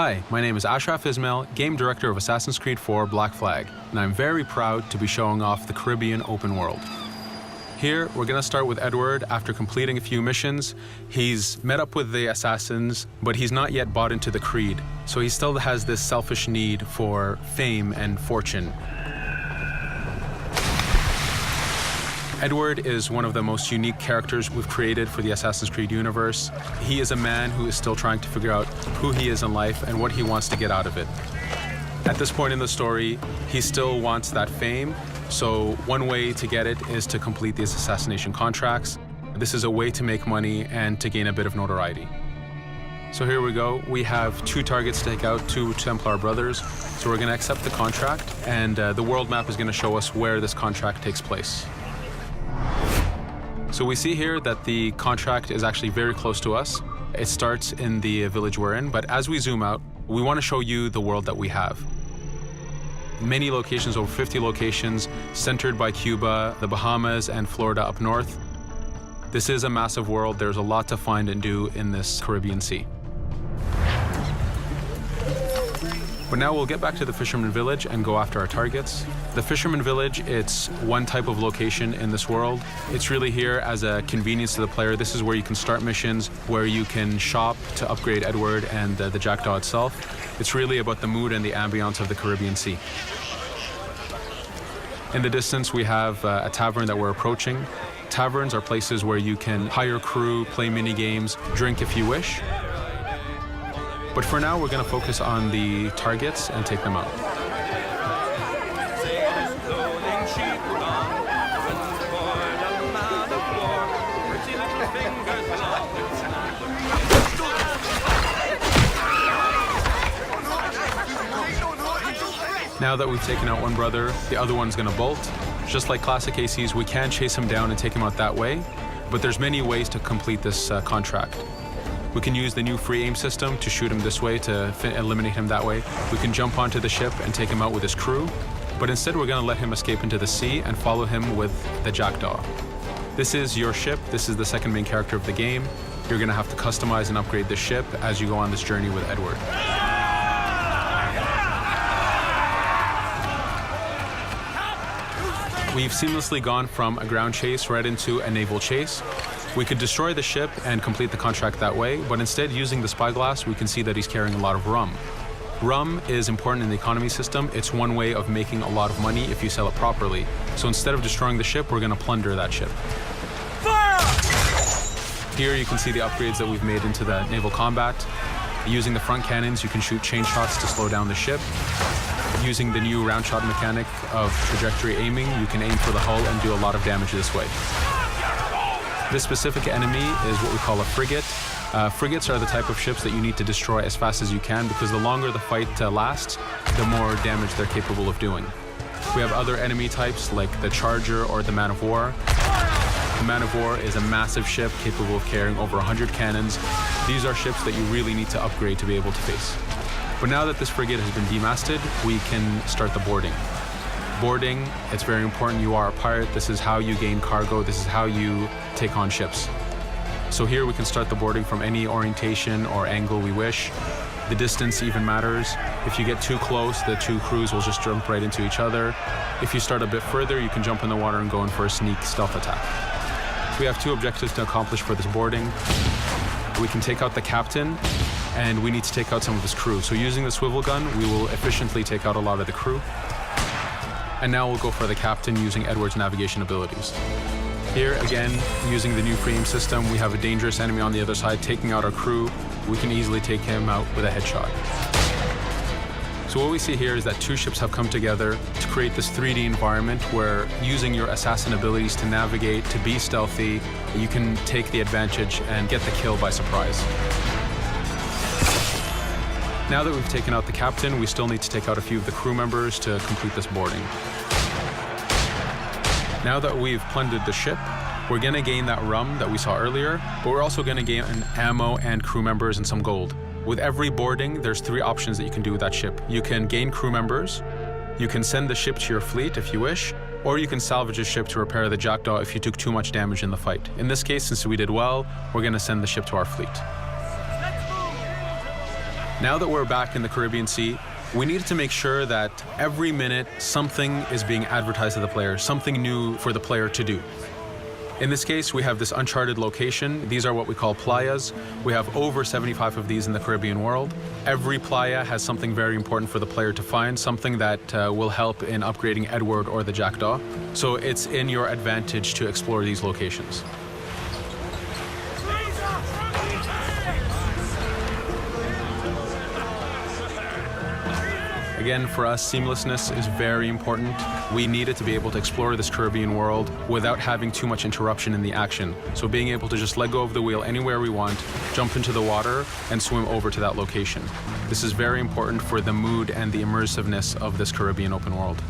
Hi, my name is Ashraf Ismail, Game Director of Assassin's Creed 4 Black Flag, and I'm very proud to be showing off the Caribbean open world. Here, we're going to start with Edward. After completing a few missions, he's met up with the assassins, but he's not yet bought into the creed, so he still has this selfish need for fame and fortune. Edward is one of the most unique characters we've created for the Assassin's Creed universe. He is a man who is still trying to figure out who he is in life and what he wants to get out of it. At this point in the story, he still wants that fame, so one way to get it is to complete these assassination contracts. This is a way to make money and to gain a bit of notoriety. So here we go. We have 2 targets to take out, 2 Templar brothers. So we're going to accept the contract, and the world map is going to show us where this contract takes place. So we see here that the contract is actually very close to us. It starts in the village we're in, but as we zoom out, we want to show you the world that we have. Many locations, over 50 locations, centered by Cuba, the Bahamas, and Florida up north. This is a massive world. There's a lot to find and do in this Caribbean Sea. But now we'll get back to the Fisherman Village and go after our targets. The Fisherman Village, it's one type of location in this world. It's really here as a convenience to the player. This is where you can start missions, where you can shop to upgrade Edward and the Jackdaw itself. It's really about the mood and the ambiance of the Caribbean Sea. In the distance, we have a tavern that we're approaching. Taverns are places where you can hire crew, play mini games, drink if you wish. But for now, we're going to focus on the targets and take them out. Now that we've taken out one brother, the other one's going to bolt. Just like classic ACs, we can chase him down and take him out that way, but there's many ways to complete this contract. We can use the new free aim system to shoot him this way, to eliminate him that way. We can jump onto the ship and take him out with his crew, but instead we're going to let him escape into the sea and follow him with the Jackdaw. This is your ship. This is the second main character of the game. You're going to have to customize and upgrade the ship as you go on this journey with Edward. We've seamlessly gone from a ground chase right into a naval chase. We could destroy the ship and complete the contract that way, but instead, using the spyglass, we can see that he's carrying a lot of rum. Rum is important in the economy system. It's one way of making a lot of money if you sell it properly. So instead of destroying the ship, we're going to plunder that ship. Fire! Here you can see the upgrades that we've made into the naval combat. Using the front cannons, you can shoot chain shots to slow down the ship. Using the new round shot mechanic of trajectory aiming, you can aim for the hull and do a lot of damage this way. This specific enemy is what we call a frigate. Frigates are the type of ships that you need to destroy as fast as you can, because the longer the fight lasts, the more damage they're capable of doing. We have other enemy types like the Charger or the Man of War. The Man of War is a massive ship capable of carrying over 100 cannons. These are ships that you really need to upgrade to be able to face. But now that this frigate has been demasted, we can start the boarding. Boarding, it's very important. You are a pirate. This is how you gain cargo. This is how you take on ships. So here we can start the boarding from any orientation or angle we wish. The distance even matters. If you get too close, the 2 crews will just jump right into each other. If you start a bit further, you can jump in the water and go in for a sneak stealth attack. We have 2 objectives to accomplish for this boarding. We can take out the captain, and we need to take out some of his crew. So using the swivel gun, we will efficiently take out a lot of the crew. And now we'll go for the captain using Edward's navigation abilities. Here, again, using the new free aim system, we have a dangerous enemy on the other side taking out our crew. We can easily take him out with a headshot. So what we see here is that 2 ships have come together to create this 3D environment where, using your assassin abilities to navigate, to be stealthy, you can take the advantage and get the kill by surprise. Now that we've taken out the captain, we still need to take out a few of the crew members to complete this boarding. Now that we've plundered the ship, we're going to gain that rum that we saw earlier, but we're also going to gain ammo and crew members and some gold. With every boarding, there's 3 options that you can do with that ship. You can gain crew members, you can send the ship to your fleet if you wish, or you can salvage a ship to repair the Jackdaw if you took too much damage in the fight. In this case, since we did well, we're going to send the ship to our fleet. Now that we're back in the Caribbean Sea, we needed to make sure that every minute something is being advertised to the player, something new for the player to do. In this case, we have this uncharted location. These are what we call playas. We have over 75 of these in the Caribbean world. Every playa has something very important for the player to find, something that will help in upgrading Edward or the Jackdaw. So it's in your advantage to explore these locations. Again, for us, seamlessness is very important. We needed to be able to explore this Caribbean world without having too much interruption in the action. So being able to just let go of the wheel anywhere we want, jump into the water, and swim over to that location. This is very important for the mood and the immersiveness of this Caribbean open world.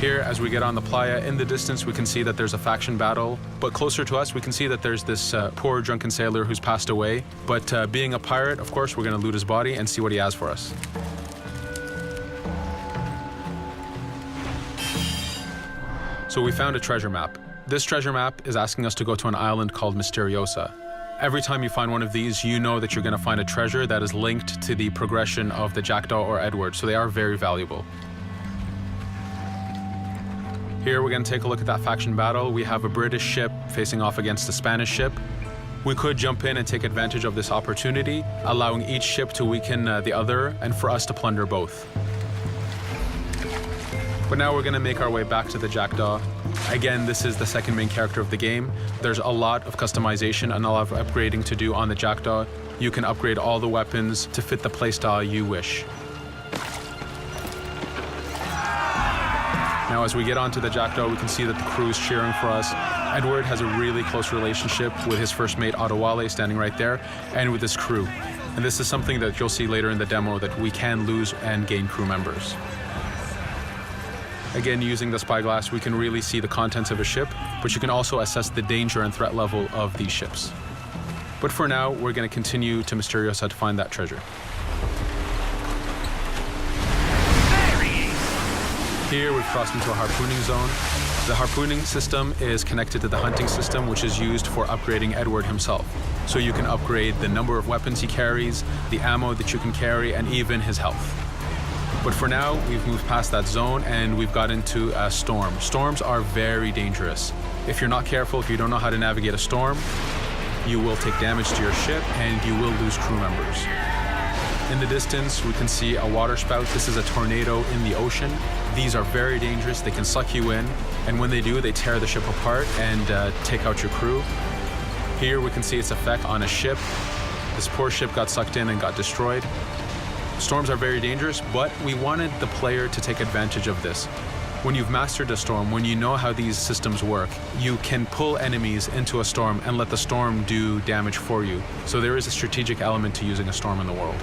Here, as we get on the playa, in the distance we can see that there's a faction battle, but closer to us we can see that there's this poor drunken sailor who's passed away. But being a pirate, of course, we're going to loot his body and see what he has for us. So we found a treasure map. This treasure map is asking us to go to an island called Misteriosa. Every time you find one of these, you know that you're going to find a treasure that is linked to the progression of the Jackdaw or Edward, so they are very valuable. Here we're going to take a look at that faction battle. We have a British ship facing off against a Spanish ship. We could jump in and take advantage of this opportunity, allowing each ship to weaken the other and for us to plunder both. But now we're going to make our way back to the Jackdaw. Again, this is the second main character of the game. There's a lot of customization and a lot of upgrading to do on the Jackdaw. You can upgrade all the weapons to fit the playstyle you wish. Now, as we get onto the Jackdaw, we can see that the crew is cheering for us. Edward has a really close relationship with his first mate, Adewale, standing right there, and with his crew. And this is something that you'll see later in the demo, that we can lose and gain crew members. Again, using the spyglass, we can really see the contents of a ship, but you can also assess the danger and threat level of these ships. But for now, we're going to continue to Misteriosa to find that treasure. Here we've crossed into a harpooning zone. The harpooning system is connected to the hunting system, which is used for upgrading Edward himself. So you can upgrade the number of weapons he carries, the ammo that you can carry, and even his health. But for now, we've moved past that zone and we've got into a storm. Storms are very dangerous. If you're not careful, if you don't know how to navigate a storm, you will take damage to your ship and you will lose crew members. In the distance, we can see a water spout. This is a tornado in the ocean. These are very dangerous. They can suck you in, and when they do, they tear the ship apart and take out your crew. Here we can see its effect on a ship. This poor ship got sucked in and got destroyed. Storms are very dangerous, but we wanted the player to take advantage of this. When you've mastered a storm, when you know how these systems work, you can pull enemies into a storm and let the storm do damage for you. So there is a strategic element to using a storm in the world.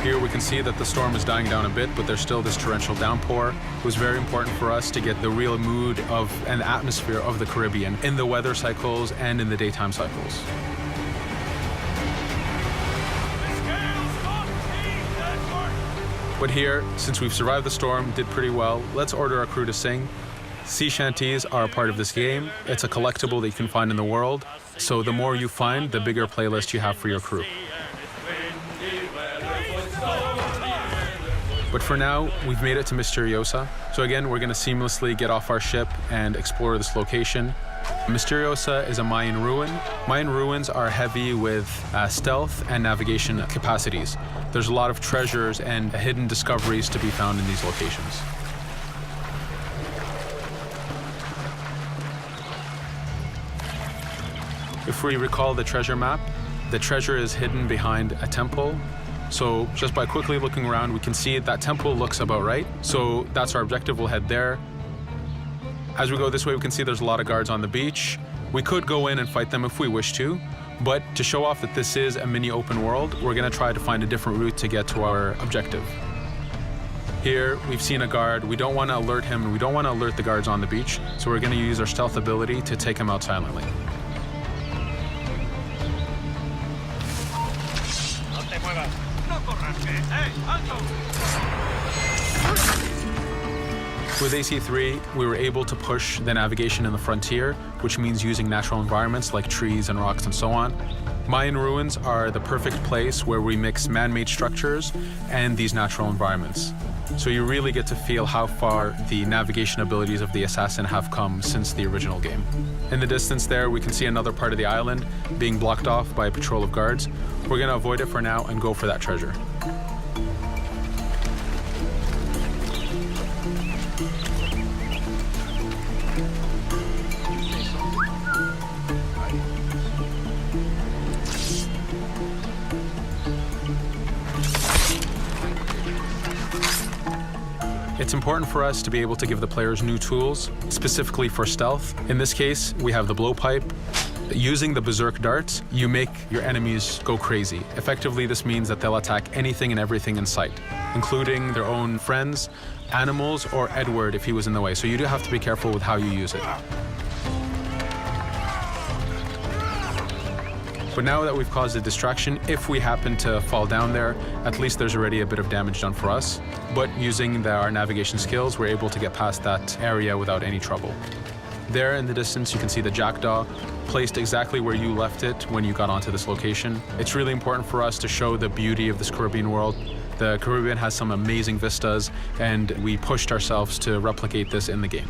Here we can see that the storm is dying down a bit, but there's still this torrential downpour. It was very important for us to get the real mood of and the atmosphere of the Caribbean in the weather cycles and in the daytime cycles. But here, since we've survived the storm, did pretty well, let's order our crew to sing. Sea shanties are a part of this game. It's a collectible that you can find in the world. So the more you find, the bigger playlist you have for your crew. But for now, we've made it to Misteriosa. So again, we're going to seamlessly get off our ship and explore this location. Misteriosa is a Mayan ruin. Mayan ruins are heavy with stealth and navigation capacities. There's a lot of treasures and hidden discoveries to be found in these locations. If we recall the treasure map, the treasure is hidden behind a temple. So just by quickly looking around, we can see that temple looks about right. So that's our objective. We'll head there. As we go this way, we can see there's a lot of guards on the beach. We could go in and fight them if we wish to, but to show off that this is a mini open world, we're going to try to find a different route to get to our objective. Here, we've seen a guard. We don't want to alert him, and we don't want to alert the guards on the beach, so we're going to use our stealth ability to take him out silently. With AC3, we were able to push the navigation in the frontier, which means using natural environments like trees and rocks and so on. Mayan ruins are the perfect place where we mix man-made structures and these natural environments. So you really get to feel how far the navigation abilities of the assassin have come since the original game. In the distance there, we can see another part of the island being blocked off by a patrol of guards. We're going to avoid it for now and go for that treasure. It's important for us to be able to give the players new tools, specifically for stealth. In this case, we have the blowpipe. Using the berserk darts, you make your enemies go crazy. Effectively, this means that they'll attack anything and everything in sight, including their own friends, animals, or Edward if he was in the way. So you do have to be careful with how you use it. But now that we've caused a distraction, if we happen to fall down there, at least there's already a bit of damage done for us. But using our navigation skills, we're able to get past that area without any trouble. There in the distance, you can see the jackdaw placed exactly where you left it when you got onto this location. It's really important for us to show the beauty of this Caribbean world. The Caribbean has some amazing vistas, and we pushed ourselves to replicate this in the game.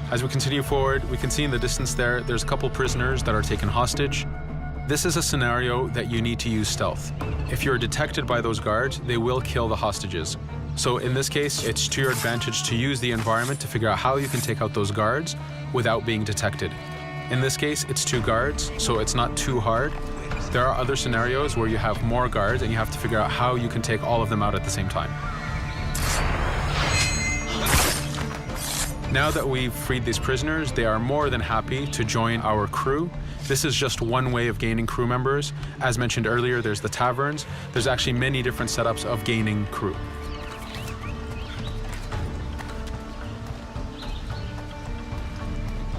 As we continue forward, we can see in the distance there's a couple prisoners that are taken hostage. This is a scenario that you need to use stealth. If you're detected by those guards, they will kill the hostages. So in this case, it's to your advantage to use the environment to figure out how you can take out those guards without being detected. In this case, it's 2 guards, so it's not too hard. There are other scenarios where you have more guards and you have to figure out how you can take all of them out at the same time. Now that we've freed these prisoners, they are more than happy to join our crew. This is just one way of gaining crew members. As mentioned earlier, there's the taverns. There's actually many different setups of gaining crew.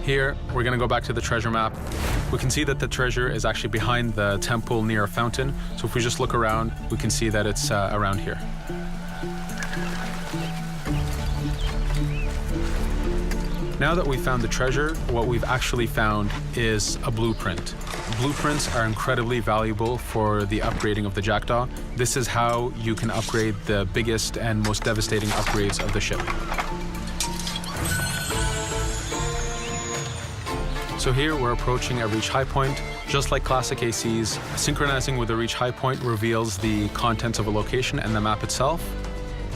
Here, we're going to go back to the treasure map. We can see that the treasure is actually behind the temple near a fountain. So if we just look around, we can see that it's around here. Now that we've found the treasure, what we've actually found is a blueprint. Blueprints are incredibly valuable for the upgrading of the jackdaw. This is how you can upgrade the biggest and most devastating upgrades of the ship. So here we're approaching a reach high point. Just like classic ACs, synchronizing with a reach high point reveals the contents of a location and the map itself.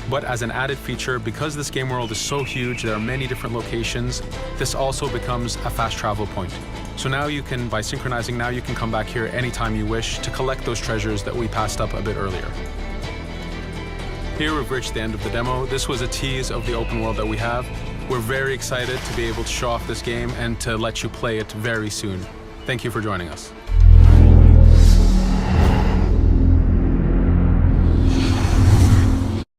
But as an added feature, because this game world is so huge, there are many different locations, this also becomes a fast travel point. So now you can, by synchronizing, now you can come back here anytime you wish to collect those treasures that we passed up a bit earlier. Here we've reached the end of the demo. This was a tease of the open world that we have. We're very excited to be able to show off this game and to let you play it very soon. Thank you for joining us.